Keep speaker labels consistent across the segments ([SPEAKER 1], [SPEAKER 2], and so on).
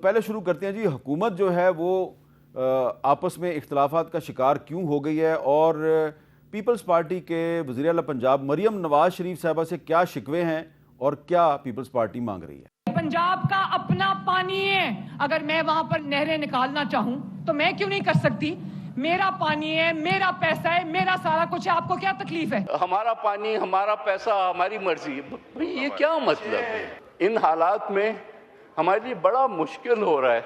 [SPEAKER 1] پہلے شروع کرتے ہیں جی، حکومت جو ہے وہ آپس میں اختلافات کا شکار کیوں ہو گئی ہے، اور پیپلز پارٹی کے وزیر اعلیٰ پنجاب مریم نواز شریف صاحبہ سے کیا شکوے ہیں اور کیا پیپلز پارٹی مانگ رہی ہے؟
[SPEAKER 2] پنجاب کا اپنا پانی ہے، اگر میں وہاں پر نہریں نکالنا چاہوں تو میں کیوں نہیں کر سکتی؟ میرا پانی ہے، میرا پیسہ ہے، میرا سارا کچھ ہے، آپ کو کیا تکلیف ہے؟
[SPEAKER 3] ہمارا پانی، ہمارا پیسہ، ہماری مرضی، یہ کیا مطلب ہے؟ ان حالات میں ہمارے لیے بڑا مشکل ہو رہا ہے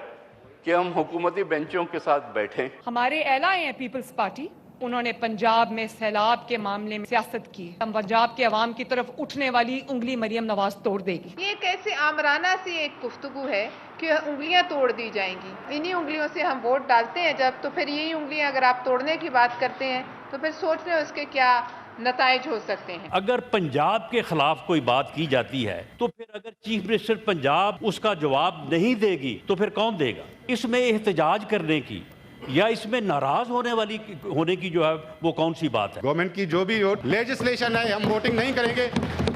[SPEAKER 3] کہ ہم حکومتی بینچوں کے ساتھ بیٹھیں۔
[SPEAKER 2] ہمارے اعلیٰ ہیں پیپلز پارٹی، انہوں نے پنجاب میں سیلاب کے معاملے میں سیاست کی، ہم پنجاب کے عوام کی طرف اٹھنے والی انگلی مریم نواز توڑ دے گی۔
[SPEAKER 4] یہ کیسے آمرانہ سی ایک گفتگو ہے کہ انگلیاں توڑ دی جائیں گی؟ انہی انگلیوں سے ہم ووٹ ڈالتے ہیں جب، تو پھر یہی انگلیاں اگر آپ توڑنے کی بات کرتے ہیں تو پھر سوچ رہے اس کے کیا نتائج ہو سکتے ہیں۔
[SPEAKER 5] اگر پنجاب کے خلاف کوئی بات کی جاتی ہے تو پھر اگر چیف منسٹر پنجاب اس کا جواب نہیں دے گی تو پھر کون دے گا؟ اس میں احتجاج کرنے کی یا اس میں ناراض ہونے کی جو ہے وہ کون سی بات ہے؟
[SPEAKER 6] گورنمنٹ کی جو بھی لیجسلیشن ہے ہم ووٹنگ نہیں کریں گے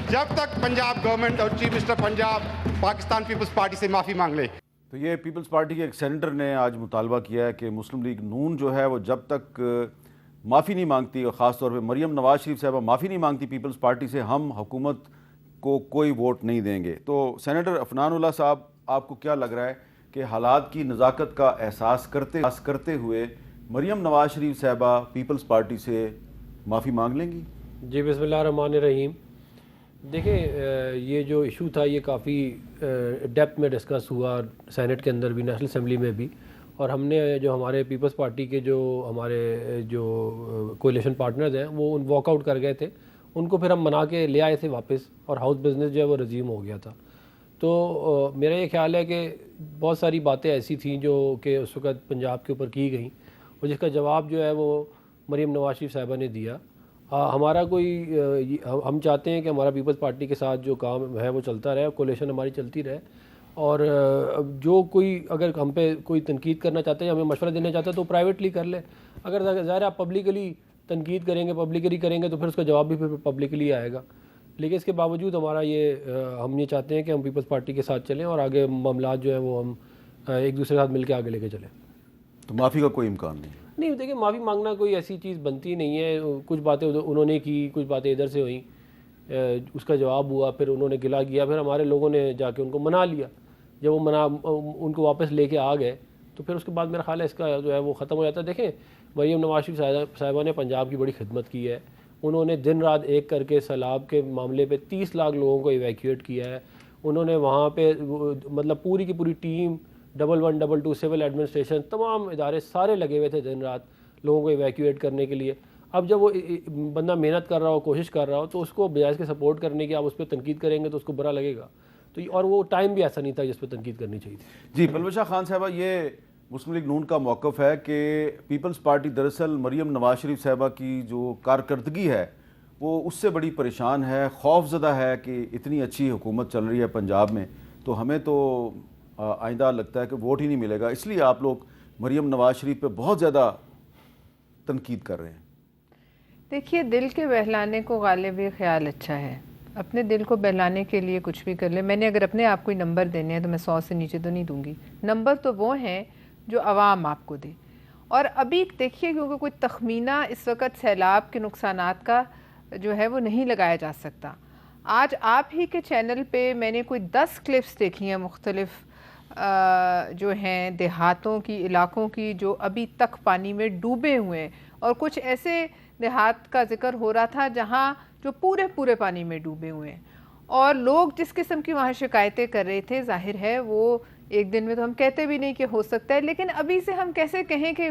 [SPEAKER 6] جب تک پنجاب گورنمنٹ اور چیف منسٹر پنجاب پاکستان پیپلز پارٹی سے معافی مانگ لے۔
[SPEAKER 1] تو یہ پیپلز پارٹی کے ایک سینیٹر نے آج مطالبہ کیا ہے کہ مسلم لیگ نون جو ہے وہ جب تک معافی نہیں مانگتی، اور خاص طور پہ مریم نواز شریف صاحبہ معافی نہیں مانگتی پیپلز پارٹی سے، ہم حکومت کو کوئی ووٹ نہیں دیں گے۔ تو سینیٹر عفنان اللہ صاحب، آپ کو کیا لگ رہا ہے کہ حالات کی نزاکت کا احساس کرتے ہوئے مریم نواز شریف صاحبہ پیپلز پارٹی سے معافی مانگ لیں گی؟
[SPEAKER 7] جی بسم اللہ الرحمن الرحیم۔ دیکھیں یہ جو ایشو تھا یہ کافی ڈیپتھ میں ڈسکس ہوا سینٹ کے اندر بھی، نیشنل اسمبلی میں بھی، اور ہم نے جو ہمارے پیپلز پارٹی کے ہمارے جو کولیشن پارٹنرز ہیں وہ واک آؤٹ کر گئے تھے، ان کو پھر ہم منا کے لے آئے تھے واپس، اور ہاؤس بزنس جو ہے وہ ریزیوم ہو گیا تھا۔ تو میرا یہ خیال ہے کہ بہت ساری باتیں ایسی تھیں جو کہ اس وقت پنجاب کے اوپر کی گئیں، اور جس کا جواب جو ہے وہ مریم نواز شریف صاحبہ نے دیا۔ ہمارا ہم چاہتے ہیں کہ ہمارا پیپلز پارٹی کے ساتھ جو کام ہے وہ چلتا رہے، کولیشن ہماری چلتی رہے، اور جو کوئی اگر ہم پہ کوئی تنقید کرنا چاہتے ہیں، ہمیں مشورہ دینا چاہتا ہے تو پرائیویٹلی کر لے۔ اگر ظاہر آپ پبلکلی تنقید کریں گے، پبلکلی کریں گے تو پھر اس کا جواب بھی پھر پبلکلی آئے گا۔ لیکن اس کے باوجود ہم یہ چاہتے ہیں کہ ہم پیپلز پارٹی کے ساتھ چلیں اور آگے معاملات جو ہیں وہ ہم ایک دوسرے کے ساتھ مل کے آگے لے کے چلیں۔
[SPEAKER 1] تو معافی کا کوئی امکان نہیں؟
[SPEAKER 7] دیکھیں معافی مانگنا کوئی ایسی چیز بنتی نہیں ہے، کچھ باتیں انہوں نے کی، کچھ باتیں ادھر سے ہوئیں، اس کا جواب ہوا، پھر انہوں نے گلا کیا، پھر ہمارے لوگوں نے جا کے ان کو منا لیا۔ جب وہ ان کو واپس لے کے آ گئے تو پھر اس کے بعد میرا خیال ہے اس کا جو ہے وہ ختم ہو جاتا ہے۔ دیکھیں مریم نواز شریف صاحبہ نے پنجاب کی بڑی خدمت کی ہے، انہوں نے دن رات ایک کر کے سیلاب کے معاملے پہ 30 لاکھ لوگوں کو ایویکیویٹ کیا ہے۔ انہوں نے وہاں پہ مطلب پوری کی پوری ٹیم 11 22 سول ایڈمنسٹریشن تمام ادارے سارے لگے ہوئے تھے دن رات لوگوں کو ایویکیویٹ کرنے کے لیے۔ اب جب وہ بندہ محنت کر رہا ہو، کوشش کر رہا ہو، تو اس کو بجائے اس کے سپورٹ کرنے کی آپ اس پہ تنقید کریں گے تو اس کو برا لگے گا۔ تو اور وہ ٹائم بھی ایسا نہیں تھا جس پہ تنقید کرنی چاہیے تھی۔
[SPEAKER 1] جی پلوشہ خان صاحبہ، یہ مسلم لیگ نون کا موقف ہے کہ پیپلز پارٹی دراصل مریم نواز شریف صاحبہ کی جو کارکردگی ہے وہ اس سے بڑی پریشان ہے، خوف زدہ ہے کہ اتنی اچھی حکومت چل رہی ہے پنجاب میں، تو ہمیں تو آئندہ لگتا ہے کہ ووٹ ہی نہیں ملے گا، اس لیے آپ لوگ مریم نواز شریف پہ بہت زیادہ تنقید کر رہے ہیں۔
[SPEAKER 4] دیکھیے دل کے بہلانے کو غالب یہ خیال اچھا ہے، اپنے دل کو بہلانے کے لیے کچھ بھی کر لیں۔ میں نے اگر اپنے آپ کو نمبر دینے ہیں تو میں 100 سے نیچے تو نہیں دوں گی، نمبر تو وہ ہیں جو عوام آپ کو دے۔ اور ابھی دیکھیے کیونکہ کوئی تخمینہ اس وقت سیلاب کے نقصانات کا جو ہے وہ نہیں لگایا جا سکتا۔ آج آپ ہی کے چینل پہ میں نے کوئی 10 کلپس دیکھی ہیں مختلف جو ہیں دیہاتوں کی، علاقوں کی جو ابھی تک پانی میں ڈوبے ہوئے ہیں، اور کچھ ایسے دیہات کا ذکر ہو رہا تھا جہاں جو پورے پانی میں ڈوبے ہوئے ہیں، اور لوگ جس قسم کی وہاں شکایتیں کر رہے تھے، ظاہر ہے وہ ایک دن میں تو ہم کہتے بھی نہیں کہ ہو سکتا ہے، لیکن ابھی سے ہم کیسے کہیں کہ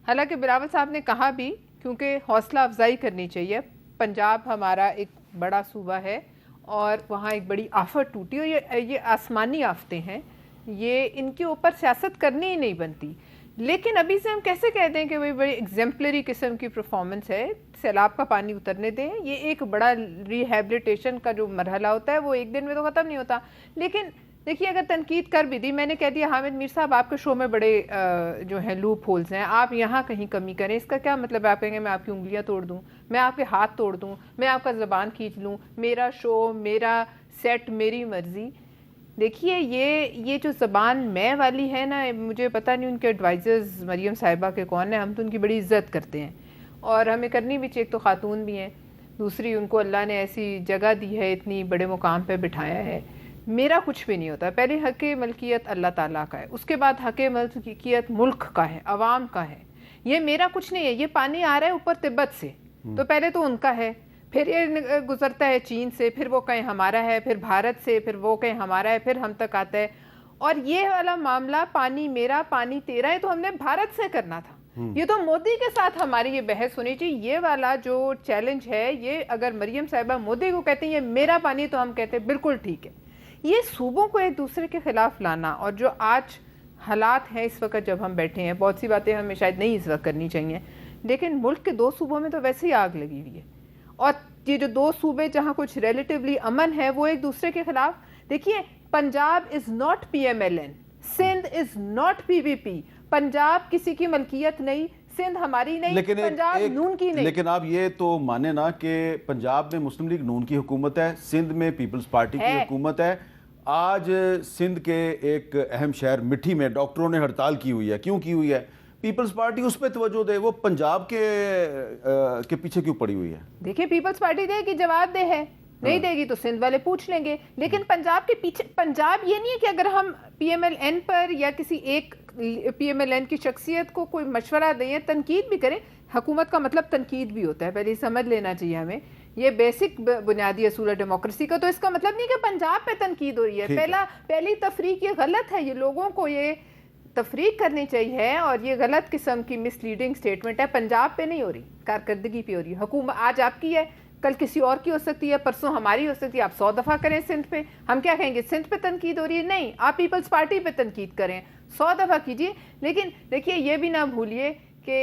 [SPEAKER 4] حالانکہ بلاول صاحب نے کہا بھی، کیونکہ حوصلہ افزائی کرنی چاہیے۔ پنجاب ہمارا ایک بڑا صوبہ ہے اور وہاں ایک بڑی آفت ٹوٹی، اور یہ آسمانی آفتیں ہیں، یہ ان کے اوپر سیاست کرنی ہی نہیں بنتی۔ لیکن ابھی سے ہم کیسے کہہ دیں کہ وہ بڑی ایگزمپلری قسم کی پرفارمنس ہے، سیلاب کا پانی اترنے دیں، یہ ایک بڑا ریہیبلیٹیشن کا جو مرحلہ ہوتا ہے وہ ایک دن میں تو ختم نہیں ہوتا۔ لیکن دیکھیے اگر تنقید کر بھی دی، میں نے کہہ دیا حامد میر صاحب آپ کے شو میں بڑے جو ہیں لوپ ہولز ہیں، آپ یہاں کہیں کمی کریں، اس کا کیا مطلب ہے آپ کہیں گے میں آپ کی انگلیاں توڑ دوں، میں آپ کے ہاتھ توڑ دوں، میں آپ کا زبان کھینچ لوں، میرا شو، میرا سیٹ، میری مرضی؟ دیکھیے یہ جو زبان میں والی ہے نا، مجھے پتہ نہیں ان کے ایڈوائزرز مریم صاحبہ کے کون ہیں، ہم تو ان کی بڑی عزت کرتے ہیں اور ہمیں کرنی بھی چاہیے. ایک تو خاتون بھی ہیں، دوسری ان کو اللہ نے ایسی جگہ دی ہے، اتنی بڑے مقام پہ بٹھایا ہے. میرا کچھ بھی نہیں ہوتا. پہلے حق ملکیت اللہ تعالیٰ کا ہے، اس کے بعد حق ملکیت ملک کا ہے، عوام کا ہے. یہ میرا کچھ نہیں ہے. یہ پانی آ رہا ہے اوپر تبت سے، تو پہلے تو ان کا ہے، پھر یہ گزرتا ہے چین سے، پھر وہ کہیں ہمارا ہے، پھر بھارت سے، پھر وہ کہیں ہمارا ہے، پھر ہم تک آتا ہے. اور یہ والا معاملہ پانی میرا پانی تیرا ہے تو ہم نے بھارت سے کرنا تھا. یہ تو مودی کے ساتھ ہماری یہ بحث ہونی چاہیے. یہ والا جو چیلنج ہے، یہ اگر مریم صاحبہ مودی کو کہتے ہیں یہ میرا پانی، تو ہم کہتے ہیں بالکل ٹھیک ہے. یہ صوبوں کو ایک دوسرے کے خلاف لانا، اور جو آج حالات ہیں اس وقت جب ہم بیٹھے ہیں، بہت سی باتیں ہمیں شاید نہیں اس وقت کرنی چاہیے، لیکن ملک کے 2 صوبوں میں تو ویسے ہی آگ لگی ہوئی ہے. اور یہ جو 2 صوبے جہاں کچھ ریلیٹیولی امن ہے، وہ ایک دوسرے کے خلاف. دیکھیے Punjab is not PMLN، Sindh is not PVP. Punjab کسی کی ملکیت نہیں، سندھ ہماری نہیں، پنجاب نون کی نہیں.
[SPEAKER 1] لیکن آپ یہ تو مانے نا کہ پنجاب میں مسلم لیگ نون کی حکومت ہے، سندھ میں پیپلز پارٹی کی حکومت ہے. آج سندھ کے ایک اہم شہر مٹھی میں ڈاکٹروں نے ہڑتال کی ہوئی ہے. کیوں کی ہوئی ہے؟ پیپلز پارٹی اس پہ توجہ دے، وہ پنجاب کے پیچھے کیوں پڑی ہوئی ہے؟
[SPEAKER 4] دیکھیں پیپلز پارٹی دے گی، جواب دے ہے، نہیں دے گی تو سندھ والے پوچھ لیں گے. لیکن پنجاب کے پیچھے، پنجاب یہ نہیں ہے کہ اگر ہم PMLN پر یا کسی ایک PMLN کی شخصیت کو کوئی مشورہ دیں، تنقید بھی کریں. حکومت کا مطلب تنقید بھی ہوتا ہے، پہلے سمجھ لینا چاہیے ہمیں. یہ بیسک بنیادی اصول ہے ڈیموکریسی کا. تو اس کا مطلب نہیں کہ پنجاب پہ تنقید ہو رہی ہے. پہلی تفریق یہ غلط ہے. یہ لوگوں کو یہ تفریق کرنی چاہیے، اور یہ غلط قسم کی مس لیڈنگ سٹیٹمنٹ ہے. پنجاب پہ نہیں ہو رہی، کارکردگی پہ ہو رہی ہے. حکومت آج آپ کی ہے، کل کسی اور کی ہو سکتی ہے، پرسوں ہماری ہو سکتی ہے. آپ 100 دفعہ کریں سندھ پہ، ہم کیا کہیں گے سندھ پہ تنقید ہو رہی ہے؟ نہیں، آپ پیپلز پارٹی پہ تنقید کریں، 100 دفعہ کیجیے. لیکن دیکھیے یہ بھی نہ بھولیے کہ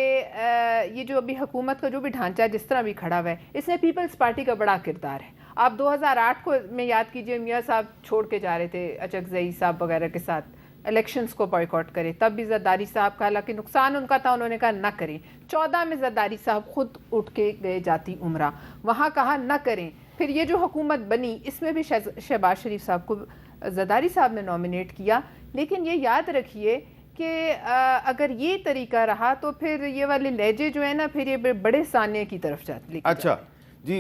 [SPEAKER 4] یہ جو ابھی حکومت کا جو بھی ڈھانچہ جس طرح بھی کھڑا ہوا ہے، اس میں پیپلز پارٹی کا بڑا کردار ہے. آپ 2008 کو میں یاد کیجیے، میاں صاحب چھوڑ کے جا رہے تھے اچکزئی صاحب وغیرہ کے ساتھ الیکشنز کو بائیکاٹ کرے، تب بھی زرداری صاحب کا، حالانکہ نقصان ان کا تھا، انہوں نے کہا نہ کریں. 14 میں زرداری صاحب خود اٹھ کے گئے جاتی عمرہ، وہاں کہا نہ کریں. پھر یہ جو حکومت بنی، اس میں بھی شہباز شریف صاحب کو زرداری صاحب نے نامینیٹ کیا. لیکن یہ یاد رکھیے کہ اگر یہ طریقہ رہا تو پھر یہ والے لہجے جو ہیں نا، پھر یہ بڑے سانیہ کی طرف جاتے.
[SPEAKER 1] اچھا جی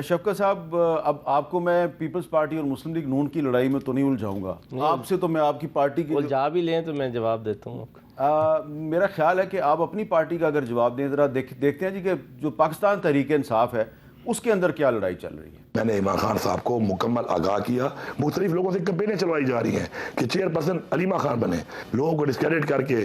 [SPEAKER 1] شفقت صاحب، اب آپ کو میں پیپلز پارٹی اور مسلم لیگ نون کی لڑائی میں تو نہیں الجھاؤں گا. آپ سے تو میں آپ کی پارٹی کی
[SPEAKER 8] الجھا بھی لیں تو میں جواب دیتا ہوں.
[SPEAKER 1] میرا خیال ہے کہ آپ اپنی پارٹی کا اگر جواب دیں، ذرا دیکھتے ہیں جی کہ جو پاکستان تحریک انصاف ہے اس کے اندر کیا لڑائی چل رہی ہے.
[SPEAKER 9] میں نے عمران خان صاحب کو مکمل آگاہ کیا. مختلف لوگوں سے کمپینیں چلوائی جا رہی ہیں کہ چیئرپرسن علیمہ خان بنے. لوگوں کو ڈسکریڈٹ کر کے،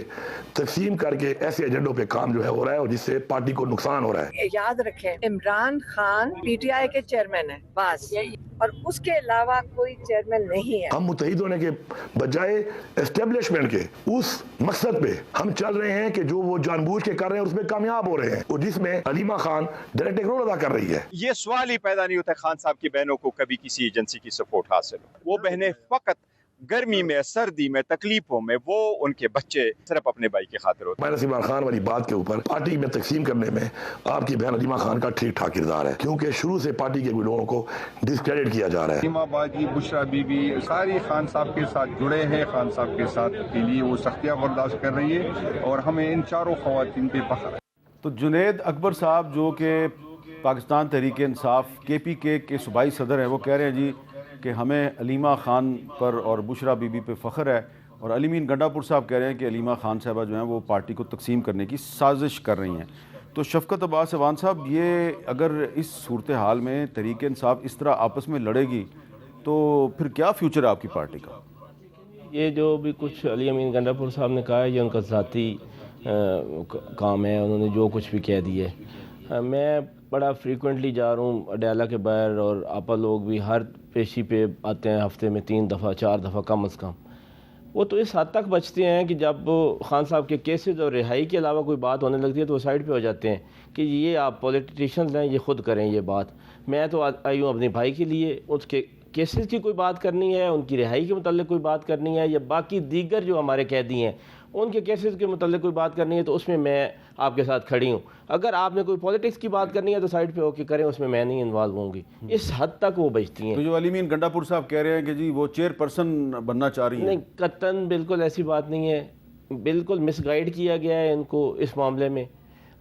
[SPEAKER 9] تقسیم کر کے ایسے ایجنڈوں پہ کام جو ہے ہو رہا ہے، اور جس سے پارٹی کو نقصان ہو رہا ہے.
[SPEAKER 10] یاد رکھیں عمران خان PTI کے چیئرمین ہیں بس، اور اس کے علاوہ کوئی چیئرمین نہیں ہے.
[SPEAKER 9] ہم متحد ہونے کے بجائے اسٹیبلشمنٹ کے اس مقصد پہ ہم چل رہے ہیں کہ جو وہ جان بوجھ کے کر رہے ہیں اور اس میں کامیاب ہو رہے ہیں، اور جس میں علیمہ خان ڈائریکٹ رول ادا کر رہی ہے.
[SPEAKER 11] یہ سوال ہی پیدا نہیں ہوتا خان صاحب کی بہنوں کو کبھی کسی ایجنسی کی سپورٹ حاصل ہو. وہ بہنیں فقط گرمی میں، سردی میں، تکلیفوں میں، وہ ان کے بچے صرف اپنے بھائی کی خاطر ہوتے ہیں.
[SPEAKER 9] مائنس عمران خان والی بات کے اوپر پارٹی میں تقسیم کرنے میں آپ کی بہن علیمہ خان کا ٹھیک ٹھاک کردار ہے، کیونکہ شروع سے پارٹی کے لوگوں کو ڈسکریڈٹ کیا جا رہا ہے.
[SPEAKER 12] علیمہ باجی، بشرا بی بی ساری خان صاحب کے ساتھ جڑے ہیں. خان صاحب کے ساتھ کے لیے وہ سختیاں برداشت کر رہی ہے، اور ہمیں ان چاروں خواتین پہ فخر ہے.
[SPEAKER 1] تو جنید اکبر صاحب جو کہ پاکستان تحریک انصاف KPK کے صوبائی صدر ہیں، وہ کہہ رہے ہیں جی کہ ہمیں علیمہ خان پر اور بشرا بی بی پہ فخر ہے، اور علی مین گنڈا پور صاحب کہہ رہے ہیں کہ علیمہ خان صاحبہ جو ہیں وہ پارٹی کو تقسیم کرنے کی سازش کر رہی ہیں. تو شفقت عباس ایوان صاحب، یہ اگر اس صورتحال میں تحریک انصاف اس طرح آپس میں لڑے گی تو پھر کیا فیوچر ہے آپ کی پارٹی کا؟
[SPEAKER 8] یہ جو بھی کچھ علی امین گنڈا پور صاحب نے کہا ہے، یہ ان کا ذاتی کام ہے، انہوں نے جو کچھ بھی کہہ دیے. میں بڑا فریکوینٹلی جا رہا ہوں اڈیالہ کے باہر، اور آپا لوگ بھی ہر پیشی پہ آتے ہیں، ہفتے میں 3 دفعہ 4 دفعہ کم از کم. وہ تو اس حد تک بچتے ہیں کہ جب خان صاحب کے کیسز اور رہائی کے علاوہ کوئی بات ہونے لگتی ہے تو وہ سائڈ پہ ہو جاتے ہیں کہ یہ آپ پولیٹیشنز ہیں، یہ خود کریں یہ بات. میں تو آئی ہوں اپنے بھائی کے لیے، اس کے کیسز کی کوئی بات کرنی ہے، ان کی رہائی کے متعلق کوئی بات کرنی ہے، یا باقی دیگر جو ہمارے قیدی ہیں ان کے کیسز کے متعلق کوئی بات کرنی ہے، تو اس میں میں آپ کے ساتھ کھڑی ہوں. اگر آپ نے کوئی پالیٹکس کی بات کرنی ہے تو سائڈ پہ ہو کے کریں، اس میں نہیں انوالو ہوں گی. اس حد تک وہ بچتی ہیں.
[SPEAKER 1] تو جو علی امین گنڈا پور صاحب کہہ رہے ہیں کہ جی وہ چیئر پرسن بننا چاہ رہی ہیں،
[SPEAKER 8] نہیں، قطعاً بالکل ایسی بات نہیں ہے. بالکل مس گائیڈ کیا گیا ہے ان کو اس معاملے میں،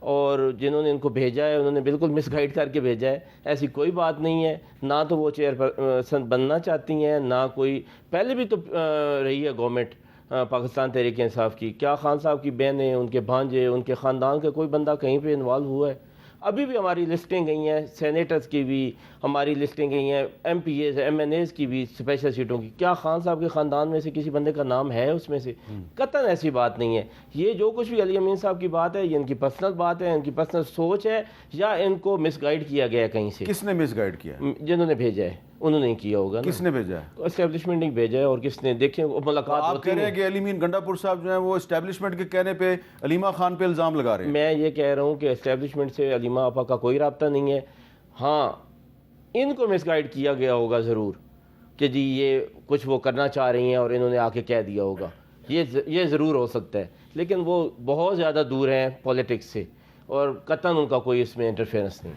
[SPEAKER 8] اور جنہوں نے ان کو بھیجا ہے انہوں نے بالکل مس گائیڈ کر کے بھیجا ہے. ایسی کوئی بات نہیں ہے. نہ تو وہ چیئر پرسن بننا چاہتی ہیں، نہ کوئی پہلے بھی تو رہی ہے گورنمنٹ پاکستان تحریک انصاف کی. کیا خان صاحب کی بہنیں، ان کے بھانجے، ان کے خاندان کا کوئی بندہ کہیں پہ انوالو ہوا ہے؟ ابھی بھی ہماری لسٹیں گئی ہیں سینیٹرز کی بھی، ہماری لسٹیں گئی ہیں M P As M N As کی بھی اسپیشل سیٹوں کی. کیا خان صاحب کے خاندان میں سے کسی بندے کا نام ہے اس میں سے؟ قطعاً ایسی بات نہیں ہے. یہ جو کچھ بھی علی امین صاحب کی بات ہے یہ ان کی پرسنل بات ہے، ان کی پرسنل سوچ ہے، یا ان کو مس گائیڈ کیا گیا ہے کہیں سے.
[SPEAKER 1] کس نے مس گائیڈ کیا؟
[SPEAKER 8] جنہوں نے بھیجا ہے انہوں نے کیا ہوگا.
[SPEAKER 1] کس نے بھیجا ہے؟
[SPEAKER 8] اسٹیبلشمنٹ نے بھیجا ہے. اور کس نے؟ دیکھیں ملاقات
[SPEAKER 1] آپ
[SPEAKER 8] ہوتی
[SPEAKER 1] کہہ رہے
[SPEAKER 8] ہے.
[SPEAKER 1] ہیں کہ علی امین گنڈا پور صاحب جو ہیں وہ اسٹیبلشمنٹ کے کہنے پہ علیمہ خان پہ الزام لگا رہے ہیں.
[SPEAKER 8] میں یہ کہہ رہا ہوں کہ اسٹیبلشمنٹ سے علیمہ آپا کا کوئی رابطہ نہیں ہے. ہاں ان کو مس گائیڈ کیا گیا ہوگا ضرور کہ جی یہ کچھ وہ کرنا چاہ رہی ہیں اور انہوں نے آ کے کہہ دیا ہوگا. یہ ضرور ہو سکتا ہے، لیکن وہ بہت زیادہ دور ہیں پولیٹکس سے، اور قطعاً ان کا کوئی اس میں انٹرفیئرنس نہیں.